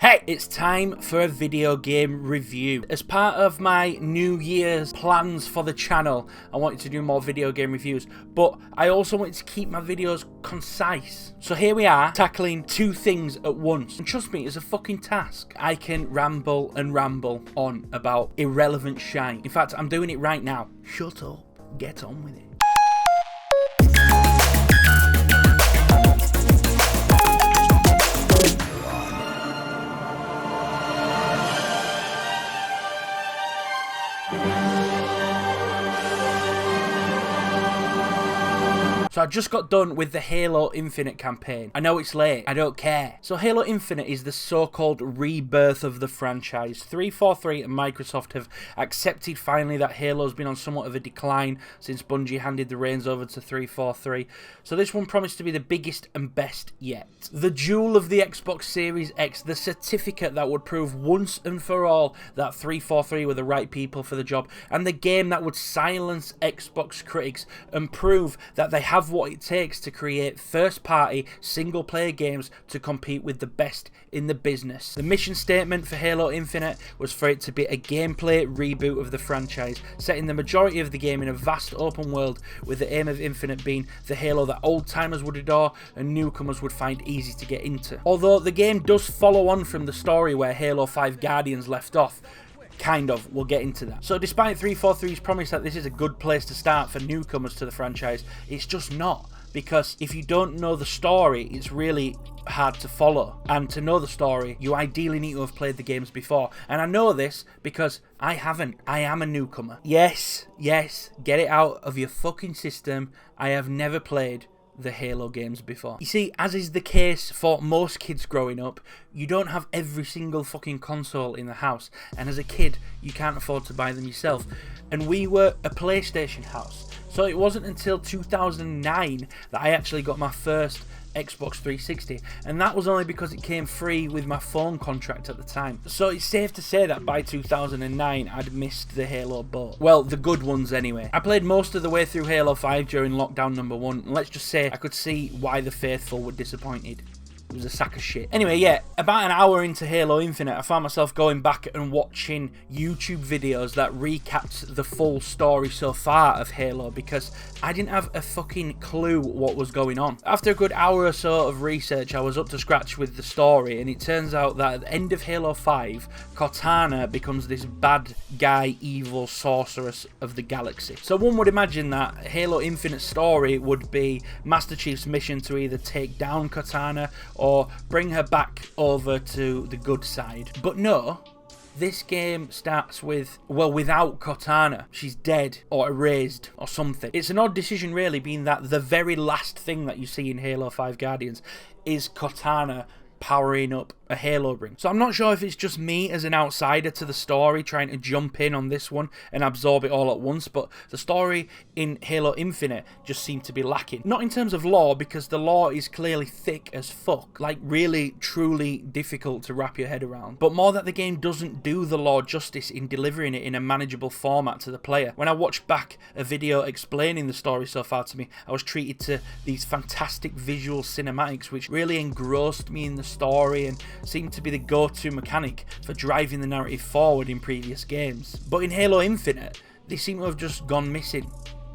Hey, it's time for a video game review. As part of my New Year's plans for the channel, I wanted to do more video game reviews, but I also wanted to keep my videos concise. So here we are, tackling two things at once. And trust me, it's a fucking task. I can ramble and ramble on about irrelevant shite. In fact, I'm doing it right now. Shut up. Get on with it. So I just got done with the Halo Infinite campaign. I know it's late, I don't care. So Halo Infinite is the so-called rebirth of the franchise. 343 and Microsoft have accepted finally that Halo's been on somewhat of a decline since Bungie handed the reins over to 343. So this one promised to be the biggest and best yet. The jewel of the Xbox Series X, the certificate that would prove once and for all that 343 were the right people for the job, and the game that would silence Xbox critics and prove that they have what it takes to create first-party single-player games to compete with the best in the business. The mission statement for Halo Infinite was for it to be a gameplay reboot of the franchise, setting the majority of the game in a vast open world, with the aim of Infinite being the Halo that old-timers would adore and newcomers would find easy to get into. Although the game does follow on from the story where Halo 5 Guardians left off, kind of, we'll get into that. So despite 343's promise that this is a good place to start for newcomers to the franchise, it's just not. Because if you don't know the story, it's really hard to follow. And to know the story, you ideally need to have played the games before. And I know this because I haven't. I am a newcomer. Yes, get it out of your fucking system. I have never played the Halo games before. You see, as is the case for most kids growing up, you don't have every single fucking console in the house, and as a kid you can't afford to buy them yourself, and we were a PlayStation house, so it wasn't until 2009 that I actually got my first Xbox 360, and that was only because it came free with my phone contract at the time. So it's safe to say that by 2009 I'd missed the Halo boat. Well, the good ones anyway. I played most of the way through Halo 5 during lockdown number 1, and let's just say I could see why the faithful were disappointed. It was a sack of shit. Anyway, yeah, about an hour into Halo Infinite, I found myself going back and watching YouTube videos that recapped the full story so far of Halo, because I didn't have a fucking clue what was going on. After a good hour or so of research, I was up to scratch with the story, and it turns out that at the end of Halo 5, Cortana becomes this bad guy, evil sorceress of the galaxy. So one would imagine that Halo Infinite story would be Master Chief's mission to either take down Cortana or bring her back over to the good side. But no, this game starts with, well, without Cortana. She's dead or erased or something. It's an odd decision really, being that the very last thing that you see in Halo 5 Guardians is Cortana powering up a Halo ring. So I'm not sure if it's just me as an outsider to the story trying to jump in on this one and absorb it all at once, but the story in Halo Infinite just seemed to be lacking. Not in terms of lore, because the lore is clearly thick as fuck, like really truly difficult to wrap your head around, but more that the game doesn't do the lore justice in delivering it in a manageable format to the player. When I watched back a video explaining the story so far to me, I was treated to these fantastic visual cinematics which really engrossed me in the story and seemed to be the go-to mechanic for driving the narrative forward in previous games. But in Halo Infinite, they seem to have just gone missing.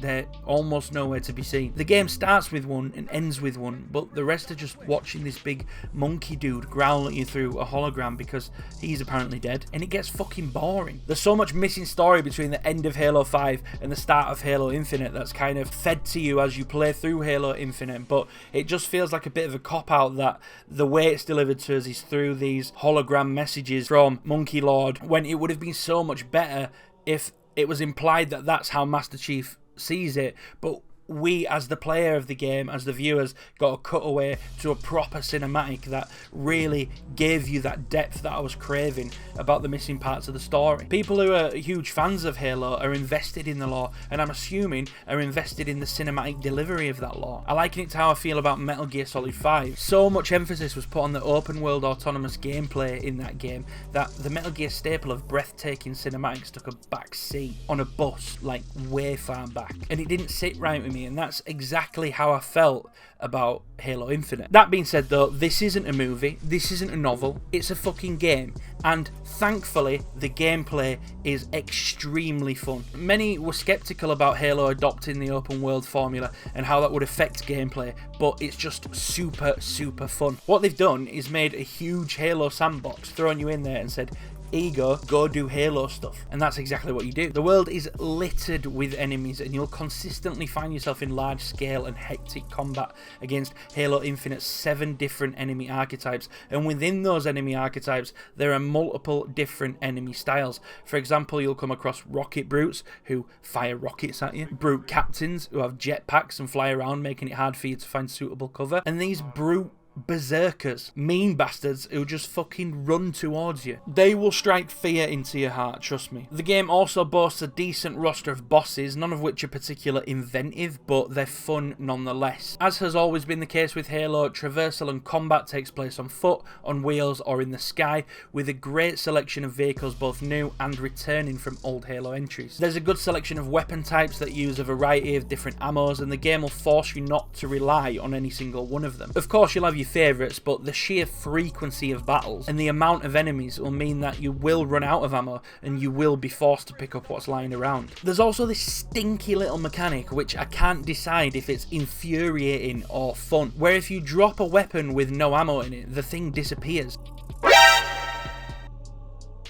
They're almost nowhere to be seen. The game starts with one and ends with one, but the rest are just watching this big monkey dude growl at you through a hologram because he's apparently dead, and it gets fucking boring. There's so much missing story between the end of Halo 5 and the start of Halo Infinite that's kind of fed to you as you play through Halo Infinite, but it just feels like a bit of a cop-out that the way it's delivered to us is through these hologram messages from Monkey Lord, when it would have been so much better if it was implied that that's how Master Chief sees it, but we as the player of the game, as the viewers, got a cutaway to a proper cinematic that really gave you that depth that I was craving about the missing parts of the story. People who are huge fans of Halo are invested in the lore, and I'm assuming are invested in the cinematic delivery of that lore. I liken it to how I feel about Metal Gear Solid 5. So much emphasis was put on the open world autonomous gameplay in that game that the Metal Gear staple of breathtaking cinematics took a back seat on a bus, like way far back, and it didn't sit right with me, and that's exactly how I felt about Halo Infinite. That being said though, this isn't a movie, this isn't a novel, it's a fucking game, and thankfully the gameplay is extremely fun. Many were skeptical about Halo adopting the open world formula and how that would affect gameplay, but it's just super fun. What they've done is made a huge Halo sandbox, thrown you in there and said, here you go do Halo stuff. And that's exactly what you do. The world is littered with enemies, and you'll consistently find yourself in large scale and hectic combat against Halo Infinite's 7 different enemy archetypes. And within those enemy archetypes, there are multiple different enemy styles. For example, you'll come across rocket brutes who fire rockets at you, brute captains who have jetpacks and fly around, making it hard for you to find suitable cover, and these brute berserkers, mean bastards who just fucking run towards you. They will strike fear into your heart, trust me. The game also boasts a decent roster of bosses, none of which are particularly inventive, but they're fun nonetheless. As has always been the case with Halo, traversal and combat takes place on foot, on wheels or in the sky, with a great selection of vehicles both new and returning from old Halo entries. There's a good selection of weapon types that use a variety of different ammos, and the game will force you not to rely on any single one of them. Of course you'll have your favourites, but the sheer frequency of battles and the amount of enemies will mean that you will run out of ammo and you will be forced to pick up what's lying around. There's also this stinky little mechanic which I can't decide if it's infuriating or fun, where if you drop a weapon with no ammo in it, the thing disappears.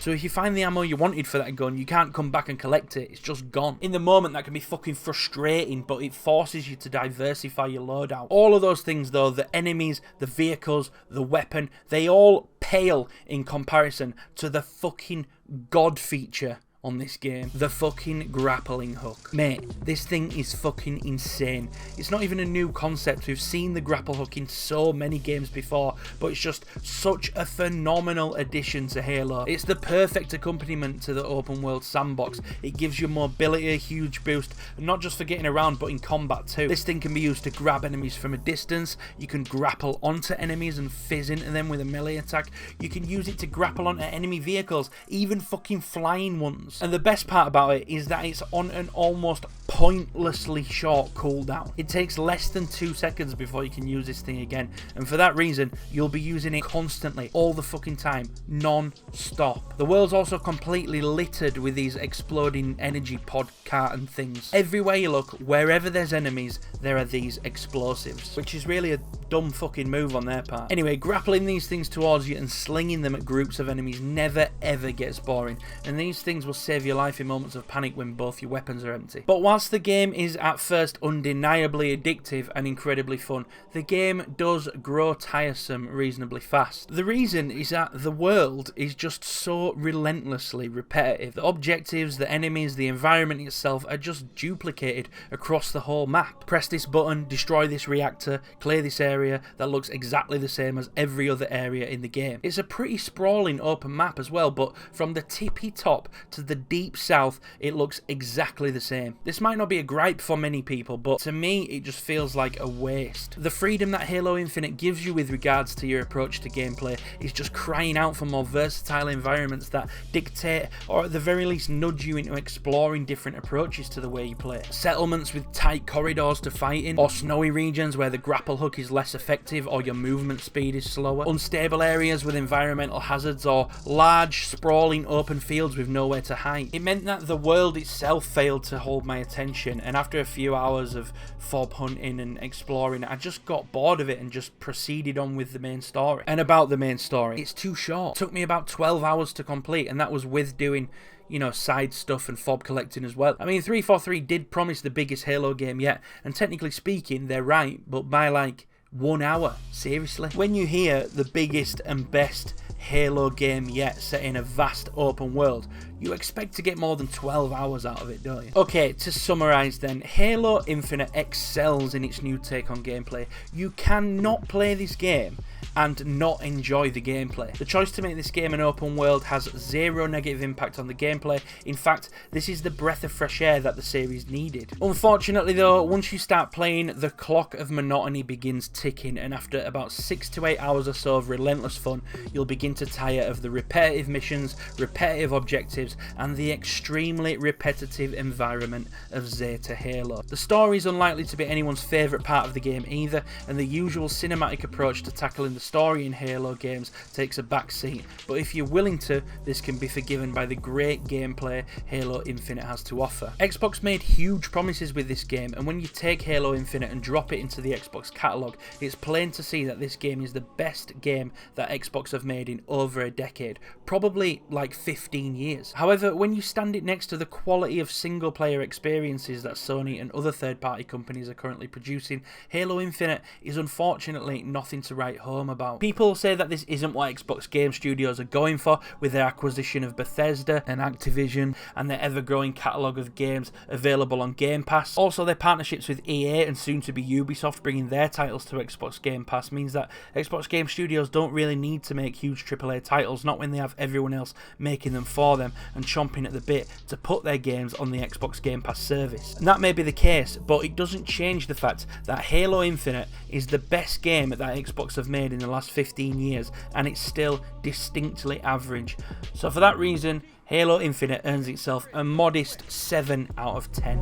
So if you find the ammo you wanted for that gun, you can't come back and collect it, it's just gone. In the moment that can be fucking frustrating, but it forces you to diversify your loadout. All of those things though, the enemies, the vehicles, the weapon, they all pale in comparison to the fucking god feature on this game, the fucking grappling hook. Mate, this thing is fucking insane. It's not even a new concept, we've seen the grapple hook in so many games before, but it's just such a phenomenal addition to Halo. It's the perfect accompaniment to the open world sandbox. It gives you mobility, a huge boost, not just for getting around but in combat too. This thing can be used to grab enemies from a distance, you can grapple onto enemies and fizz into them with a melee attack, you can use it to grapple onto enemy vehicles, even fucking flying ones. And the best part about it is that it's on an almost pointlessly short cooldown. It takes less than 2 seconds before you can use this thing again, and for that reason you'll be using it constantly, all the fucking time, non-stop. The world's also completely littered with these exploding energy pod carton things. Everywhere you look, wherever there's enemies, there are these explosives, which is really a dumb fucking move on their part. Anyway, grappling these things towards you and slinging them at groups of enemies never ever gets boring, and these things will save your life in moments of panic when both your weapons are empty. But whilst the game is at first undeniably addictive and incredibly fun, the game does grow tiresome reasonably fast. The reason is that the world is just so relentlessly repetitive. The objectives, the enemies, the environment itself are just duplicated across the whole map. Press this button, destroy this reactor, clear this area that looks exactly the same as every other area in the game. It's a pretty sprawling open map as well, but from the tippy top to the deep south, it looks exactly the same. This might not be a gripe for many people, but to me it just feels like a waste. The freedom that Halo Infinite gives you with regards to your approach to gameplay is just crying out for more versatile environments that dictate, or at the very least nudge you into exploring different approaches to the way you play. Settlements with tight corridors to fight in, or snowy regions where the grapple hook is less effective or your movement speed is slower. Unstable areas with environmental hazards, or large sprawling open fields with nowhere to hide. It meant that the world itself failed to hold my attention, and after a few hours of fob hunting and exploring, I just got bored of it and just proceeded on with the main story. And about the main story, it's too short. It took me about 12 hours to complete, and that was with doing, you know, side stuff and fob collecting as well. I mean, 343 did promise the biggest Halo game yet, and technically speaking, they're right, but by like 1 hour, seriously. When you hear the biggest and best Halo game yet set in a vast open world, you expect to get more than 12 hours out of it, don't you? Okay, to summarise then, Halo Infinite excels in its new take on gameplay. You cannot play this game and not enjoy the gameplay. The choice to make this game an open world has zero negative impact on the gameplay. In fact, this is the breath of fresh air that the series needed. Unfortunately though, once you start playing, the clock of monotony begins ticking, and after about 6 to 8 hours or so of relentless fun, you'll begin to tire of the repetitive missions, repetitive objectives, and the extremely repetitive environment of Zeta Halo. The story is unlikely to be anyone's favourite part of the game either, and the usual cinematic approach to tackling the story in Halo games takes a back seat, but if you're willing to, this can be forgiven by the great gameplay Halo Infinite has to offer. Xbox made huge promises with this game, and when you take Halo Infinite and drop it into the Xbox catalogue, it's plain to see that this game is the best game that Xbox have made in over a decade, probably like 15 years. However, when you stand it next to the quality of single player experiences that Sony and other third party companies are currently producing, Halo Infinite is unfortunately nothing to write home about. People say that this isn't what Xbox Game Studios are going for with their acquisition of Bethesda and Activision and their ever-growing catalogue of games available on Game Pass. Also, their partnerships with EA and soon to be Ubisoft bringing their titles to Xbox Game Pass means that Xbox Game Studios don't really need to make huge AAA titles, not when they have everyone else making them for them and chomping at the bit to put their games on the Xbox Game Pass service. And that may be the case, but it doesn't change the fact that Halo Infinite is the best game that Xbox have made in the last 15 years, and it's still distinctly average. So for that reason, Halo Infinite earns itself a modest 7 out of 10.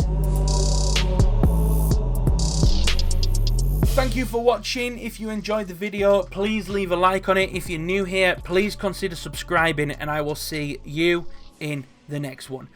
Thank you for watching. If you enjoyed the video, please leave a like on it. If you're new here, please consider subscribing, and I will see you in the next one.